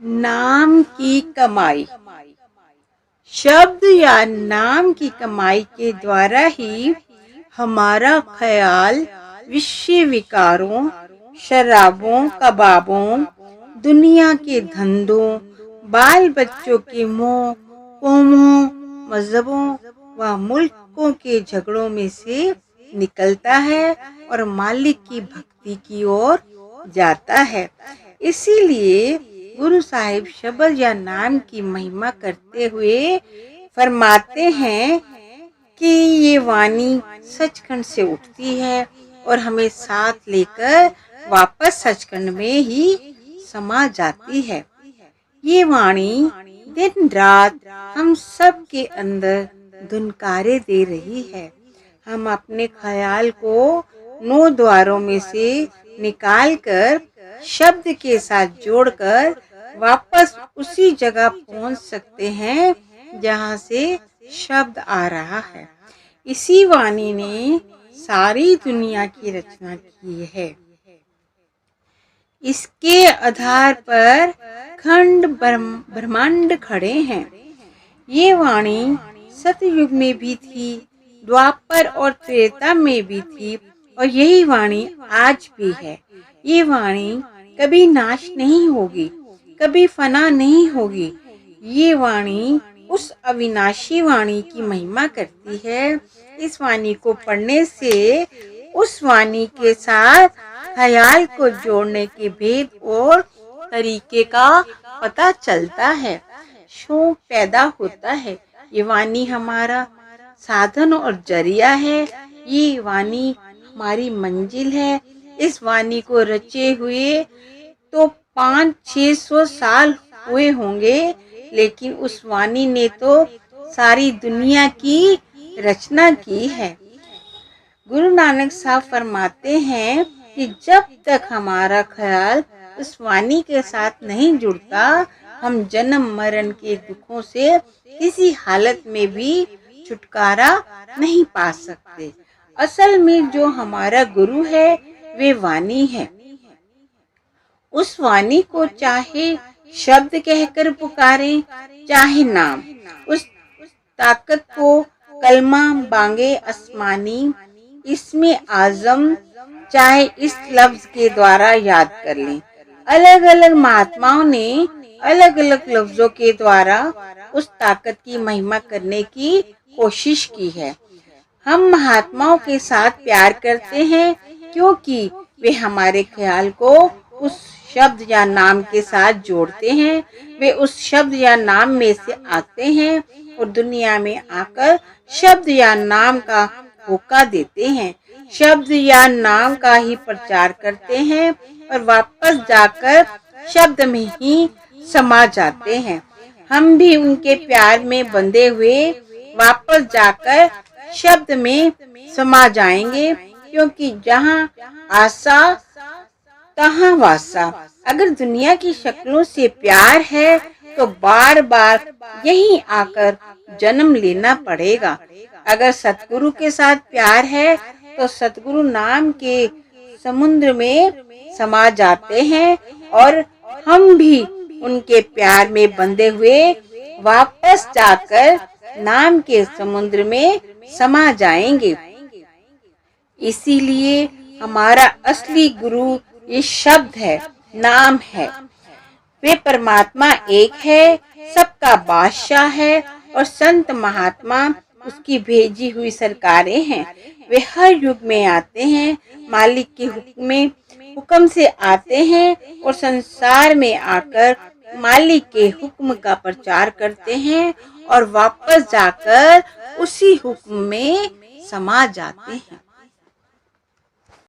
नाम की कमाई। शब्द या नाम की कमाई के द्वारा ही हमारा ख्याल विषय विकारों, शराबों, कबाबों, दुनिया के धंधों, बाल बच्चों के मोह, कौमों, मजहबों व मुल्कों के झगड़ों में से निकलता है और मालिक की भक्ति की ओर जाता है। इसीलिए गुरु साहिब शब्द या नाम की महिमा करते हुए फरमाते हैं कि ये वाणी सचखंड से उठती है और हमें साथ लेकर वापस सचखंड में ही समा जाती है। ये वाणी दिन रात हम सब के अंदर धुनकारे दे रही है। हम अपने ख्याल को 9 द्वारों में से निकालकर शब्द के साथ जोड़कर वापस उसी जगह पहुंच सकते हैं जहां से शब्द आ रहा है। इसी वाणी ने सारी दुनिया की रचना की है। इसके आधार पर खंड ब्रह्मांड खड़े हैं। ये वाणी सतयुग में भी थी, द्वापर और त्रेता में भी थी और यही वाणी आज भी है। ये वाणी कभी नाश नहीं होगी, कभी फना नहीं होगी। ये वाणी उस अविनाशी वाणी की महिमा करती है। इस वाणी को पढ़ने से उस वाणी के साथ ख्याल को जोड़ने के भेद और तरीके का पता चलता है, शौक पैदा होता है। ये वाणी हमारा साधन और जरिया है। ये वाणी हमारी मंजिल है। इस वाणी को रचे हुए तो 500-600 साल हुए होंगे, लेकिन उस वाणी ने तो सारी दुनिया की रचना की है। गुरु नानक साहब फरमाते हैं कि जब तक हमारा ख्याल उस वाणी के साथ नहीं जुड़ता, हम जन्म मरण के दुखों से किसी हालत में भी छुटकारा नहीं पा सकते। असल में जो हमारा गुरु है वे वाणी है। उस वाणी को चाहे शब्द कहकर पुकारें, चाहे नाम, उस ताकत को कलमा बांगे आसमानी, इसमें आजम, चाहे इस लफ्ज के द्वारा याद कर लें। अलग अलग महात्माओं ने अलग अलग लफ्जों के द्वारा उस ताकत की महिमा करने की कोशिश की है। हम महात्माओं के साथ प्यार करते हैं क्योंकि वे हमारे ख्याल को उस शब्द या नाम के साथ जोड़ते हैं। वे उस शब्द या नाम में से आते हैं और दुनिया में आकर शब्द या नाम का होका देते हैं, शब्द या नाम का ही प्रचार करते हैं और वापस जाकर शब्द में ही समा जाते हैं। हम भी उनके प्यार में बंधे हुए वापस जाकर शब्द में समा जाएंगे, क्योंकि जहाँ आशा तहाँ वासा। अगर दुनिया की शक्लों से प्यार है तो बार बार यहीं आकर जन्म लेना पड़ेगा। अगर सतगुरु के साथ प्यार है तो सतगुरु नाम के समुद्र में समा जाते हैं और हम भी उनके प्यार में बंधे हुए वापस जाकर नाम के समुद्र में समा जाएंगे। इसीलिए हमारा असली गुरु ये शब्द है, नाम है। वे परमात्मा एक है, सबका बादशाह है और संत महात्मा उसकी भेजी हुई सरकारें हैं। वे हर युग में आते हैं, मालिक के हुक्म से आते हैं और संसार में आकर मालिक के हुक्म का प्रचार करते हैं और वापस जाकर उसी हुक्म में समा जाते हैं।